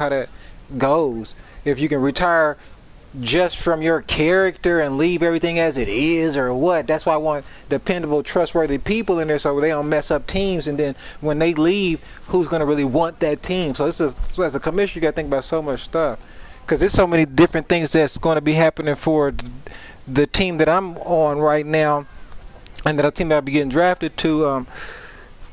how that goes. If you can retire just from your character and leave everything as it is, or what. That's why I want dependable, trustworthy people in there so they don't mess up teams. And then when they leave, who's going to really want that team? So this is, as a commissioner, you got to think about so much stuff, because there's so many different things that's going to be happening for the team that I'm on right now, and that a team that I'll be getting drafted to.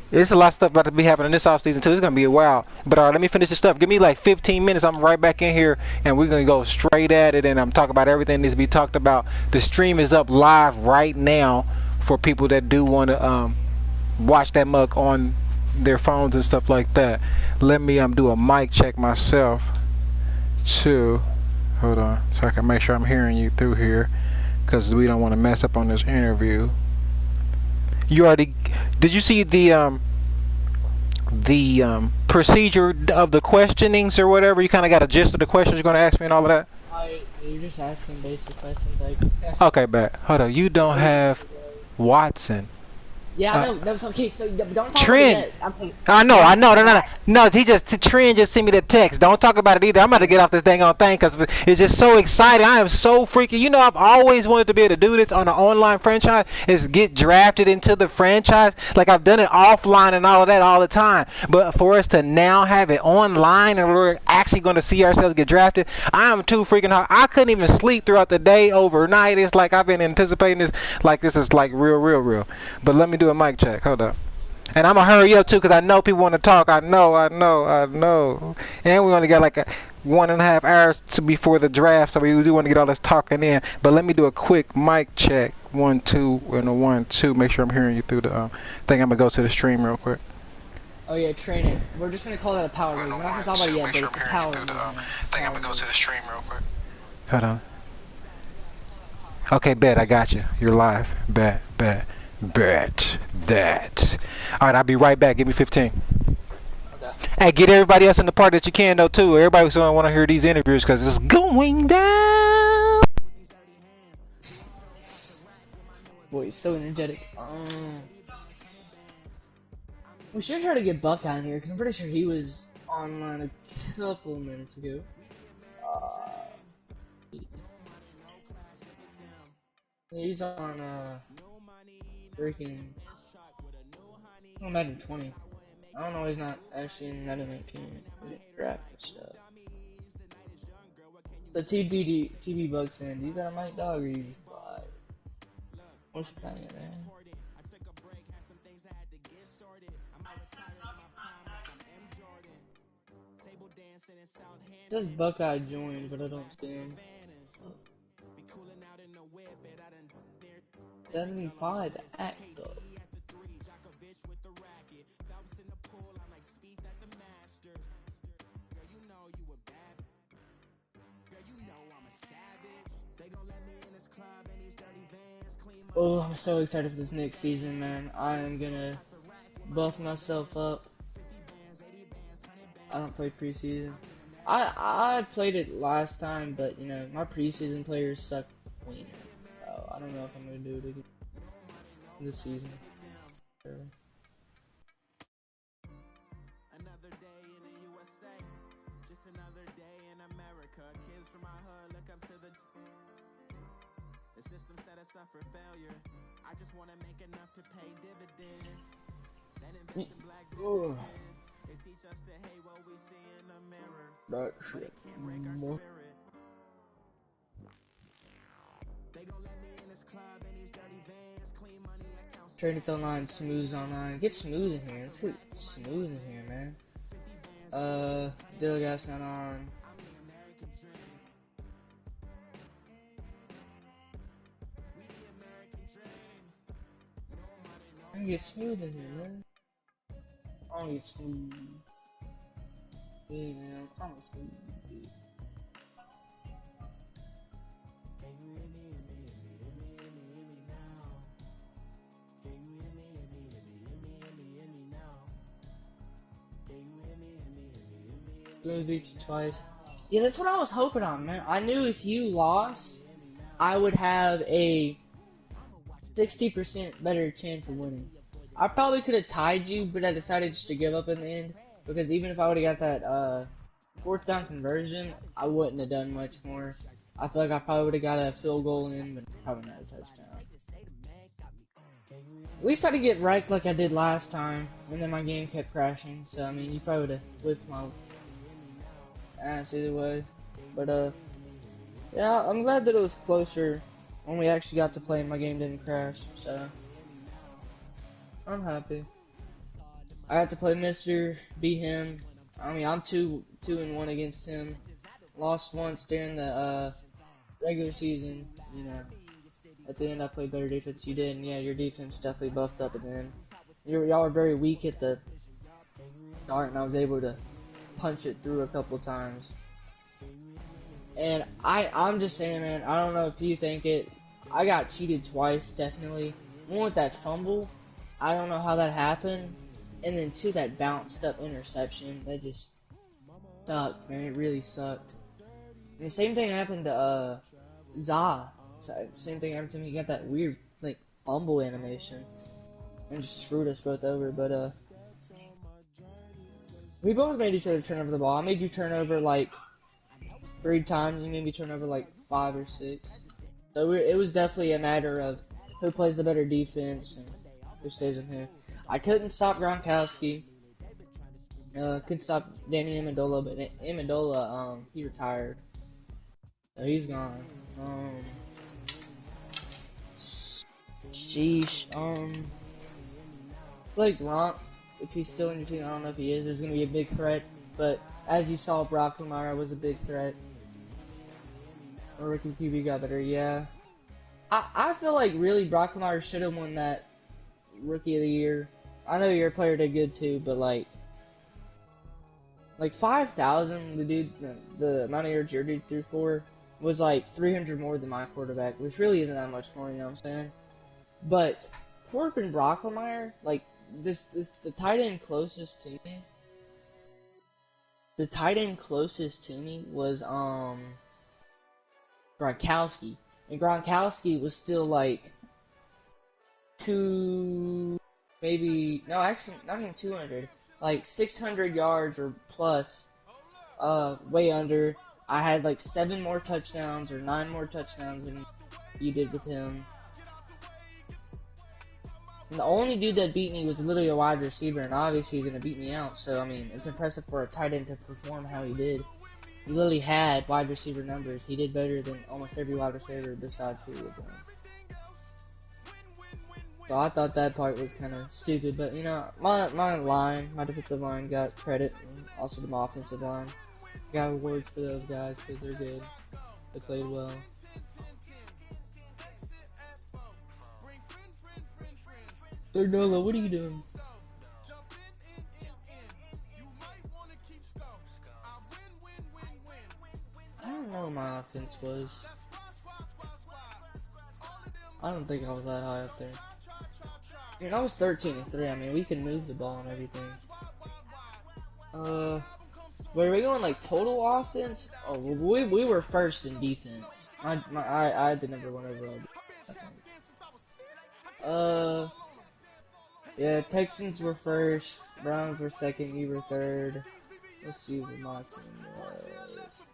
There's a lot of stuff about to be happening this offseason too. It's gonna be a while. But let me finish this stuff. Give me like 15 minutes. I'm right back in here, and we're gonna go straight at it. And I'm talking about everything that needs to be talked about. The stream is up live right now for people that do want to watch that mug on their phones and stuff like that. Let me do a mic check myself too. Hold on, so I can make sure I'm hearing you through here, because we don't want to mess up on this interview. You already did you see the procedure of the questionings or whatever? You kind of got a gist of the questions you're going to ask me and all of that? You're just asking basic questions like. Okay, bet. Hold on. You don't have Watson. Yeah, I know. That's okay. So don't talk Trent. about it. I know. No. Trent just sent me the text. Don't talk about it either. I'm about to get off this dang on thing because it's just so exciting. I am so freaking. You know, I've always wanted to be able to do this on an online franchise. Is get drafted into the franchise. Like I've done it offline and all of that all the time. But for us to now have it online and we're actually going to see ourselves get drafted, I am too freaking hard. I couldn't even sleep throughout the day, overnight. It's like I've been anticipating this. Like this is like real. But let me do a mic check. Hold up. And I'm gonna hurry up too, because I know people want to talk. I know. And we only got like 1.5 hours before the draft, so we do want to get all this talking in. But let me do a quick mic check. 1 2 and a 1 2. Make sure I'm hearing you through the thing. I'm gonna go to the stream real quick. Oh yeah, training. We're just gonna call that a power move. We're not gonna talk about it yet, but it's a power move. Thing. I'm gonna go to the stream real quick. Hold on. Okay, bet. I got you. You're live. Bet that. All right, I'll be right back. Give me 15. Okay. Hey, get everybody else in the part that you can though too. Everybody's gonna want to hear these interviews because it's going down. Boy, he's so energetic. We should try to get Buck on here because I'm pretty sure he was online a couple minutes ago. He's on freaking Madden 20. I don't know, he's not actually in Madden 19 draft and stuff. The TV Bucks fan, do you got a mic, dog, or you just quiet? What's playing it, man? It says Buckeye joined, but I don't see him. 75 the act though. Oh, I'm so excited for this next season, man. I am gonna buff myself up. I don't play preseason. I played it last time, but you know, my preseason players suck wiener. So I don't know if I'm gonna do it again this season. Sure. Another day in the USA, just another day in America. Kids from my hood look up to the system set us up for failure. I just want to make enough to pay dividends. Then invest in black businesses. It teach us to hate what we see in the mirror. That shit. Trade it online, smooth online. Get smooth in here. Let's get smooth in here, man. Dilgap's not on. I'm gonna get smooth in here, man. I'm gonna get smooth. Yeah, I'm gonna smooth. Beat you twice. Yeah, that's what I was hoping on, man. I knew if you lost, I would have a 60% better chance of winning. I probably could have tied you, but I decided just to give up in the end, because even if I would have got that fourth down conversion, I wouldn't have done much more. I feel like I probably would have got a field goal in, but probably not a touchdown. At least I didn't get wrecked like I did last time, and then my game kept crashing. So I mean, you probably would have whipped my ass either way. But yeah, I'm glad that it was closer when we actually got to play and my game didn't crash. So I'm happy. I had to play Mr. beat him. I mean, I'm 2-1 against him. Lost once during the regular season. You know, at the end I played better defense. You did, and yeah, your defense definitely buffed up at the end. Y'all were very weak at the start, and I was able to punch it through a couple times. And I'm just saying, man, I don't know if you think it. I got cheated twice, definitely. One with that fumble. I don't know how that happened. And then two, that bounced up interception. That just sucked, man. It really sucked. And the same thing happened to Za. Same thing happened to me. He got that weird like fumble animation and just screwed us both over. But we both made each other turn over the ball. I made you turn over like 3 times. You made me turn over like 5 or 6. So it was definitely a matter of who plays the better defense and who stays in here. I couldn't stop Gronkowski. Couldn't stop Danny Amendola, but Amendola, he retired. So he's gone. Sheesh. Like Gronk, if he's still in your team, I don't know if he is gonna be a big threat. But as you saw, Brocklemire was a big threat. Or rookie QB got better, yeah. I feel like really Brocklemire should have won that Rookie of the Year. I know your player did good too, but like 5,000, the amount of yards your dude threw for was like 300 more than my quarterback, which really isn't that much more, you know what I'm saying? But Corbin Brocklemire, like the tight end closest to me. The tight end closest to me was Gronkowski, and Gronkowski was still like maybe no, actually not even 200, like 600 yards or plus, way under. I had like 7 more touchdowns or 9 more touchdowns than you did with him. And the only dude that beat me was literally a wide receiver, and obviously he's gonna beat me out. So I mean, it's impressive for a tight end to perform how he did. He literally had wide receiver numbers. He did better than almost every wide receiver besides Julio Jones. So I thought that part was kind of stupid, but you know, my defensive line got credit, and also my offensive line got awards for those guys because they're good. They played well. Third Nola, what are you doing? I don't know what my offense was. I don't think I was that high up there. I mean, I was 13-3. I mean, we can move the ball and everything. Were we going like total offense? Oh, we were first in defense. I had the number 1 overall. Yeah, Texans were first, Browns were second, you were third. Let's see what my team was.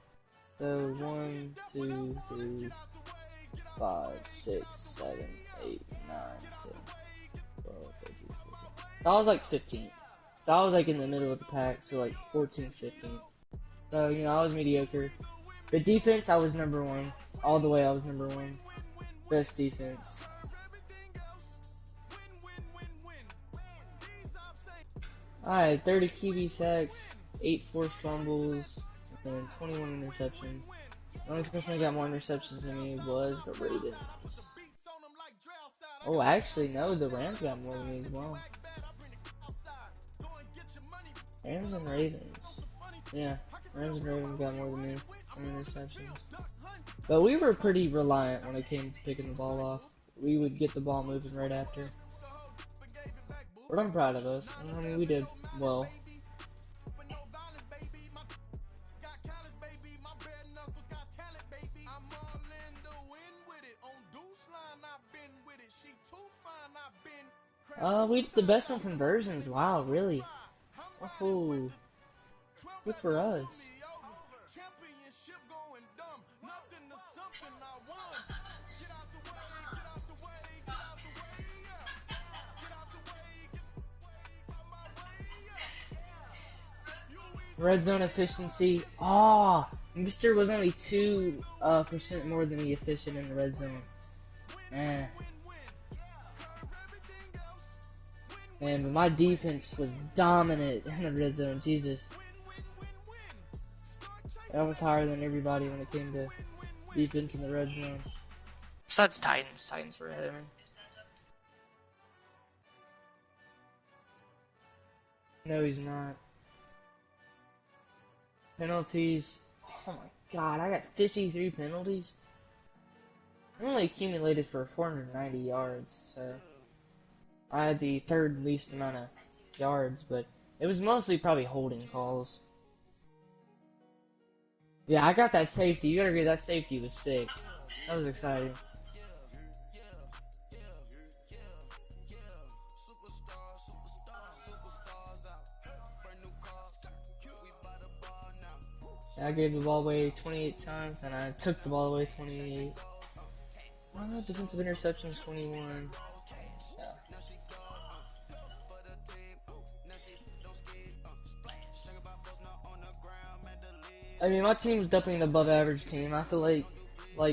So 1, 2, 3, 5, 6, 7, 8, 9, 10, 12, 13, 14. I was like 15th. So I was like in the middle of the pack, so like 14th, 15th. So, you know, I was mediocre. But defense, I was number 1. All the way I was number 1. Best defense. I had 30 QB sacks, 8 forced fumbles, and 21 interceptions. The only person that got more interceptions than me was the Ravens. Oh, actually, no, the Rams got more than me as well. Rams and Ravens. Yeah, Rams and Ravens got more than me in interceptions. But we were pretty reliant when it came to picking the ball off. We would get the ball moving right after. But I'm proud of us. I mean, we did well. We did the best on conversions. Wow, really? Oh, good for us. Red zone efficiency. Ah, Mr. was only 2% more than me efficient in the red zone. Man, but my defense was dominant in the red zone. Jesus, that was higher than everybody when it came to defense in the red zone. Besides Titans, Titans were ahead of me. No, he's not. Penalties. Oh my god, I got 53 penalties. I only accumulated for 490 yards, so I had the third least amount of yards, but it was mostly probably holding calls. Yeah, I got that safety. You gotta agree, that safety was sick. That was exciting. I gave the ball away 28 times, and I took the ball away 28. Defensive interceptions 21. Yeah. I mean, my team was definitely an above average team. I feel like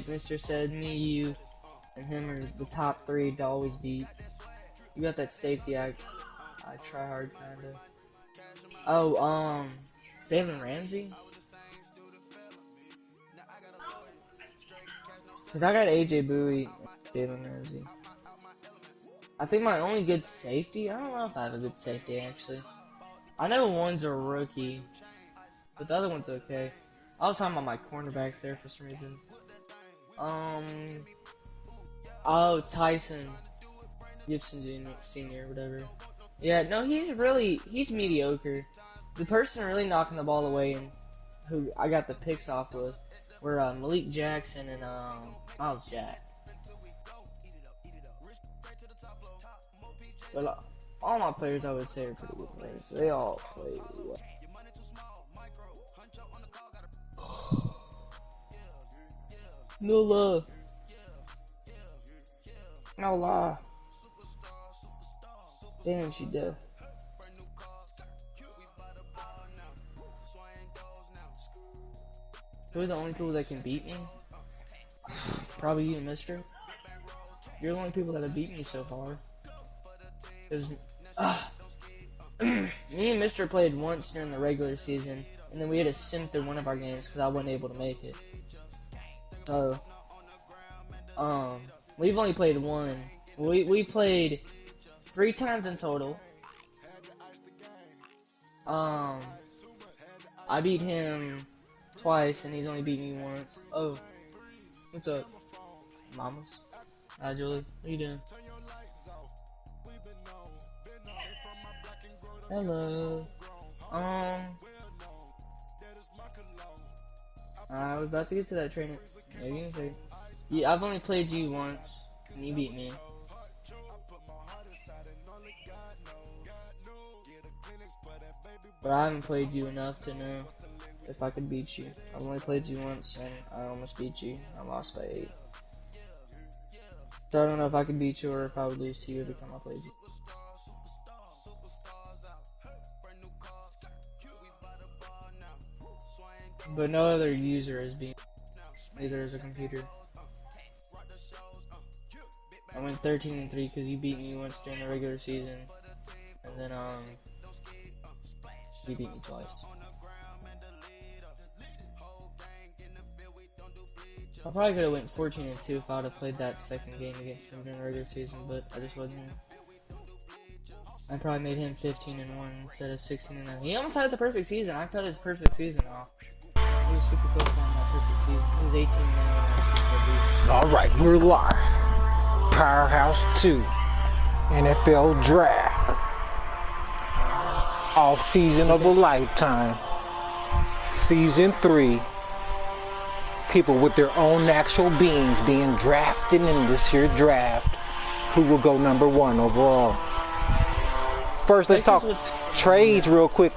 Mr. said, me, you, and him are the top 3 to always beat. You got that safety, I try hard, kinda. Oh, Jalen Ramsey? Cause I got AJ Bowie and Jalen Ramsey. I think my only good safety, I don't know if I have a good safety actually. I know one's a rookie, but the other one's okay. I was talking about my cornerbacks there for some reason. Oh, Tyson Gibson Sr. whatever. Yeah, no, he's mediocre. The person really knocking the ball away and who I got the picks off with were Malik Jackson and Miles Jack. But all my players, I would say, are pretty good players. So they all play well. No lie. No lie. Damn, she deaf. Who are the only people that can beat me? Probably you, Mister. You're the only people that have beat me so far. Cause, me and Mister played once during the regular season, and then we had to sim through one of our games because I wasn't able to make it. So, we've only played one. We played 3 times in total. I beat him twice, and he's only beat me once. Oh, what's up, mamas? Hi, Julie. What you doing? Hello. I was about to get to that trainer. Yeah, you can say. Yeah, I've only played you once, and you beat me. But I haven't played you enough to know if I could beat you. I've only played you once, and I almost beat you. I lost by 8. So I don't know if I could beat you or if I would lose to you every time I played you. But no other user is being, neither is a computer. I went 13-3 because you beat me once during the regular season, and then you beat me twice. I probably could have went 14-2 if I would have played that second game against him during the regular season, but I just wasn't. I probably made him 15-1 instead of 16-0. He almost had the perfect season. I cut his perfect season off. He was super close to having that perfect season. He was 18-0 actually. Alright, we're live. Powerhouse 2 NFL Draft. Off season of a lifetime. Season 3. People with their own actual beings being drafted in this here draft. Who will go number 1 overall? First, let's talk trades real quick.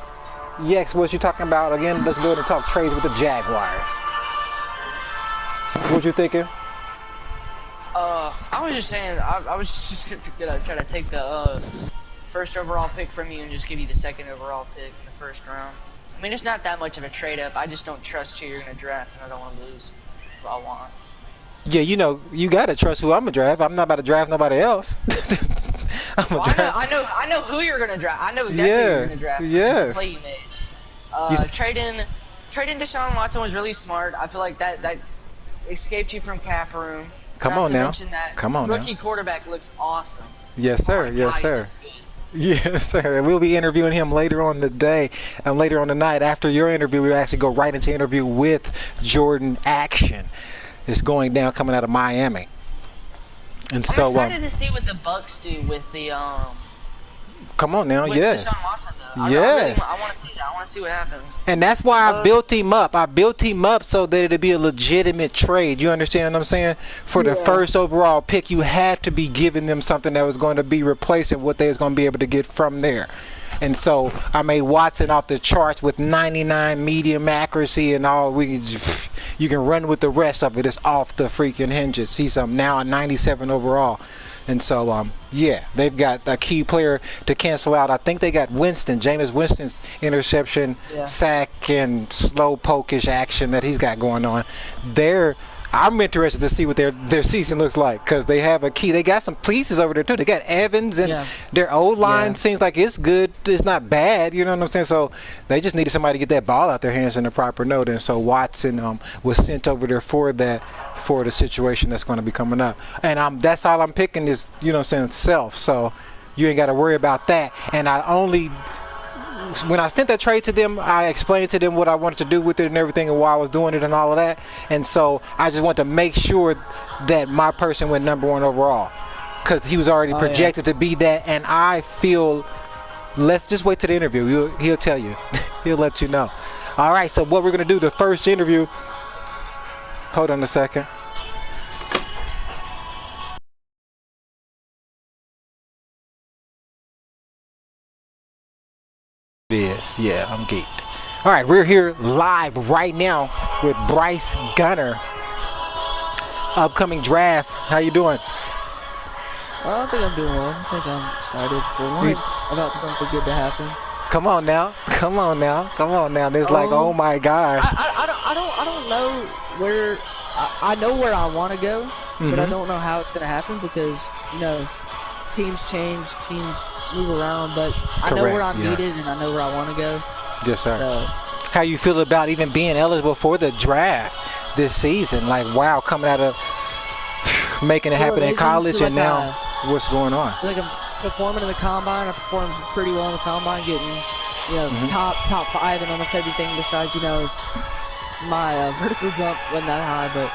Yes, what you talking about? Again, let's go ahead and talk trades with the Jaguars. What you thinking? I was just saying, I was just gonna try to take the first overall pick from you and just give you the second overall pick in the first round. I mean, it's not that much of a trade up. I just don't trust who you're gonna draft, and I don't want to lose. That's what I want. Yeah, you know, you gotta trust who I'm gonna draft. I'm not about to draft nobody else. I'm Well, gonna draft. I know who you're gonna draft. I know exactly who you're Yeah, gonna draft because the play yes. you made. You, Trading Deshaun Watson was really smart. I feel like that escaped you from cap room. come Not on to now. mention that Come on now. rookie quarterback looks awesome. Yes, Oh sir. my Yes, god, he sir. looks good. Yes, sir. And we'll be interviewing him later on today and later on tonight. After your interview, we'll actually go right into interview with Jordan Action. It's going down coming out of Miami. And I'm so, excited to see what the Bucks do come on now. with Yes. Deshaun Watson though. Yes. I want to see that. I want to see what happens. And that's why I built him up. I built him up so that it'd be a legitimate trade. You understand what I'm saying? For the first overall pick, you had to be giving them something that was going to be replacing what they was going to be able to get from there. And so I made Watson off the charts with 99 medium accuracy and all. You can run with the rest of it. It's off the freaking hinges. He's now a 97 overall. And so, yeah, they've got a key player to cancel out. I think they got Jameis Winston's interception, sack, and slow pokish action that he's got going on. I'm interested to see what their season looks like because they have a key. They got some pieces over there too. They got Evans and their old line seems like it's good. It's not bad. You know what I'm saying? So they just needed somebody to get that ball out their hands in the proper note. And so Watson was sent over there for the situation that's going to be coming up. And that's all I'm picking is, you know what I'm saying, self. So you ain't got to worry about that. And when I sent that trade to them, I explained to them what I wanted to do with it and everything and why I was doing it and all of that. And so I just want to make sure that my person went number one overall because he was already projected to be that. And I feel, let's just wait to the interview. He'll tell you. He'll let you know. All right, so what we're going to do, the first interview. Hold on a second. It is. Yeah, I'm geeked. All right, we're here live right now with Bryce Gunner. Upcoming draft. How you doing? Well, I think I'm doing well. I think I'm excited for once about something good to happen. Come on now. Come on now. Come on now. There's like, oh my gosh. I don't know where. I know where I want to go, but I don't know how it's gonna happen because teams change, teams move around, but I know where I'm needed and I know where I want to go. Yes, sir. So, how you feel about even being eligible for the draft this season? Like, wow, coming out of making it happen in college and now what's going on? Like I'm performing in the combine. I performed pretty well in the combine, getting top 5 in almost everything besides my vertical jump wasn't that high, but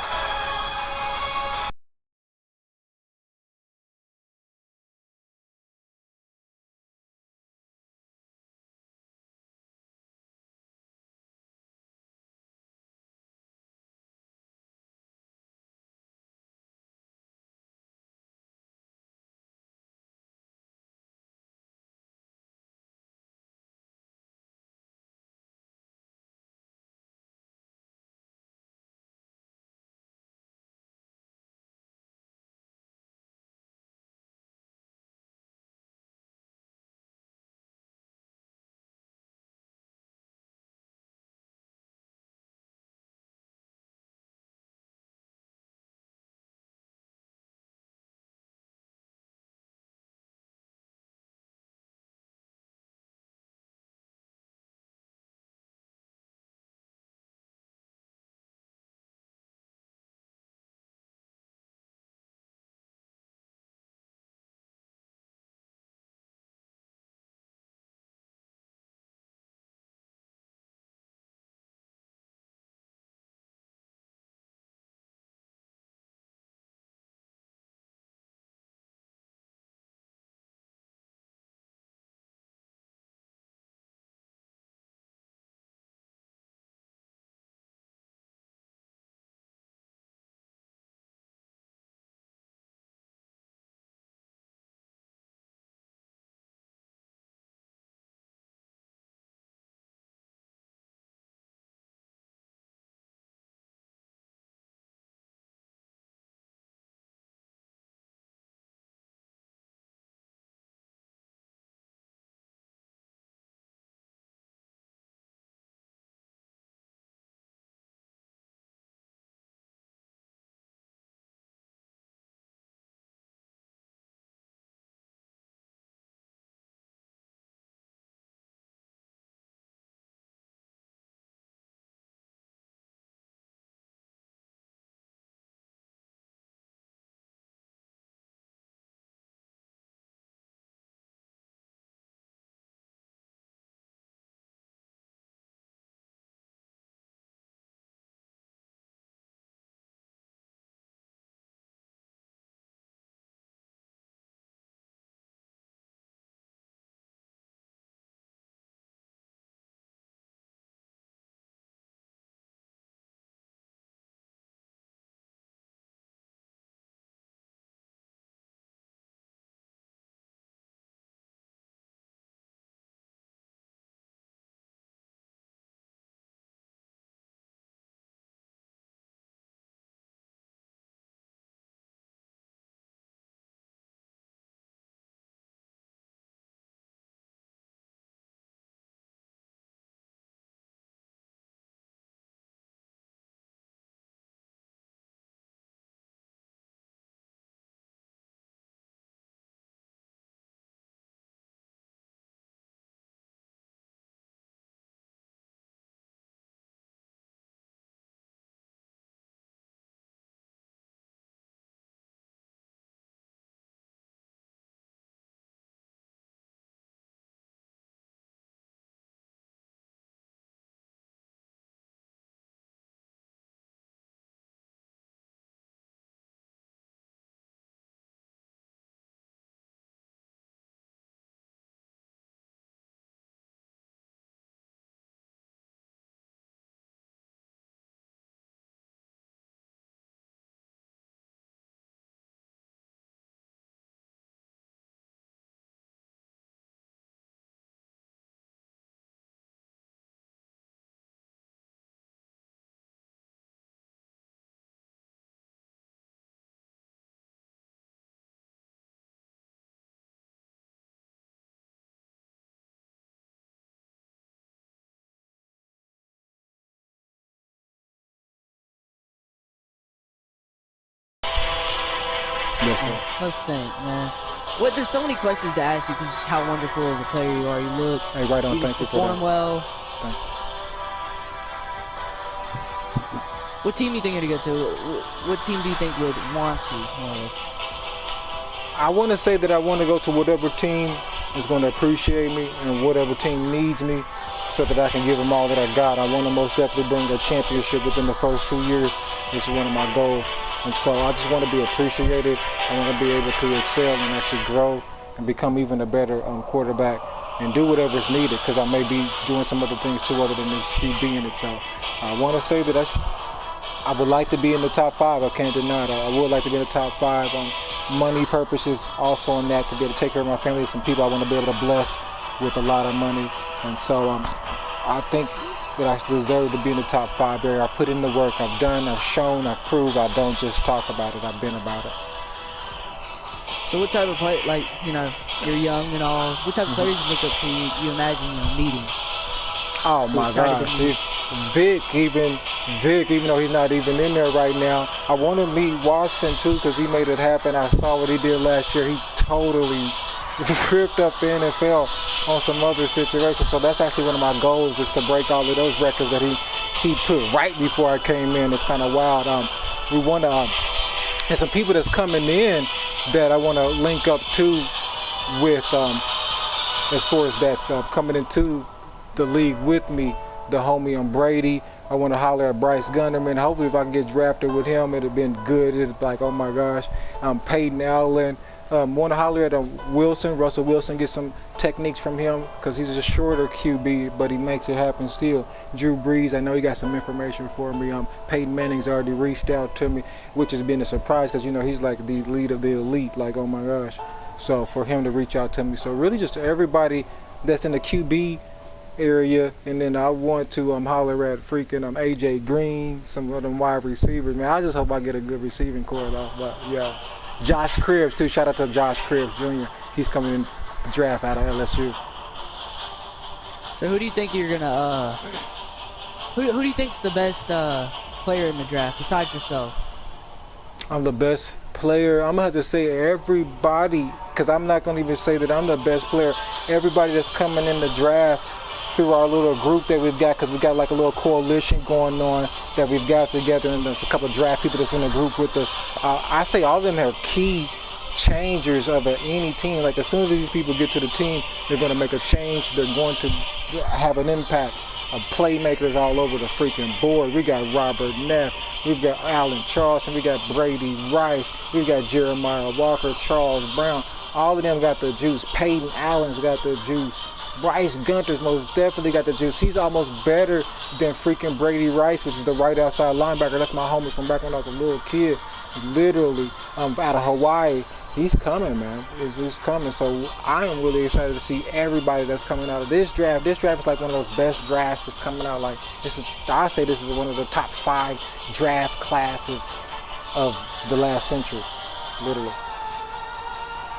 Yes, sir. Let's think, man. What? There's so many questions to ask you because just how wonderful of a player you are. You look. Hey, right on. You just Thank you for perform that. well. Thank you. What team do you think you're gonna go to? What team do you think would want you more of? I want to say that I want to go to whatever team is going to appreciate me and whatever team needs me so that I can give them all that I got. I want to most definitely bring a championship within the first 2 years. This is one of my goals. And so I just want to be appreciated. I want to be able to excel and actually grow and become even a better quarterback and do whatever is needed because I may be doing some other things too other than just keep being it. So I want to say that I would like to be in the top 5. I can't deny that. I would like to be in the top 5 on money purposes, also on that to be able to take care of my family, some people I want to be able to bless with a lot of money. And so I think that I deserve to be in the top 5 area. I put in the work. I've done, I've shown, I've proved. I don't just talk about it. I've been about it. So what type of play, like, you know, you're young and all, what type of players you look up to you imagine meeting? Oh my gosh. Vic, even though he's not even in there right now, I want to meet Watson too because he made it happen. I saw what he did last year. He totally ripped up the NFL on some other situations. So that's actually one of my goals is to break all of those records that he put right before I came in. It's kind of wild. We want to, and some people that's coming in that I want to link up to with as far as that's coming into the league with me. The homie Brady. I want to holler at Bryce Gunnerman. Hopefully if I can get drafted with him, it'd have been good. It's like, oh my gosh. Peyton Allen. Want to holler at Wilson, Russell Wilson, get some techniques from him because he's a shorter QB, but he makes it happen still. Drew Brees, I know he got some information for me. Peyton Manning's already reached out to me, which has been a surprise because, you know, he's like the lead of the elite. Like, oh my gosh. So for him to reach out to me. So really just everybody that's in the QB area, and then I want to holler at freaking AJ Green, some of them wide receivers. Man, I just hope I get a good receiving core though. But yeah, Josh Cribbs too. Shout out to Josh Cribbs Jr. He's coming in the draft out of LSU. So who do you think you're gonna who do you think's the best player in the draft besides yourself? I'm the best player. I'm gonna have to say everybody, because I'm not gonna even say that I'm the best player. Everybody that's coming in the draft through our little group that we've got, because we got like a little coalition going on that we've got together, and there's a couple of draft people that's in the group with us. I say all of them are key changers of any team. Like as soon as these people get to the team, they're going to make a change. They're going to have an impact. Playmakers all over the freaking board. We got Robert Neff, we've got Alan Charleston, we got Brady Rice, we've got Jeremiah Walker, Charles Brown. All of them got the juice. Peyton Allen's got the juice. Bryce Gunter's most definitely got the juice. He's almost better than freaking Brady Rice, which is the right outside linebacker. That's my homie from back when I was a little kid. Literally, out of Hawaii. He's coming, man. He's coming. So I am really excited to see everybody that's coming out of this draft. This draft is like one of those best drafts that's coming out. Like I say this is one of the top 5 draft classes of the last century, literally.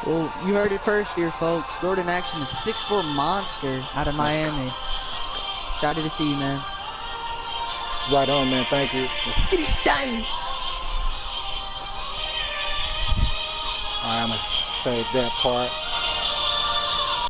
Well, you heard it first here, folks. Jordan Action, a 6'4" monster out of Miami. Excited to see you, man. Right on, man. Thank you. Let's get it done. All right, I'm going to save that part.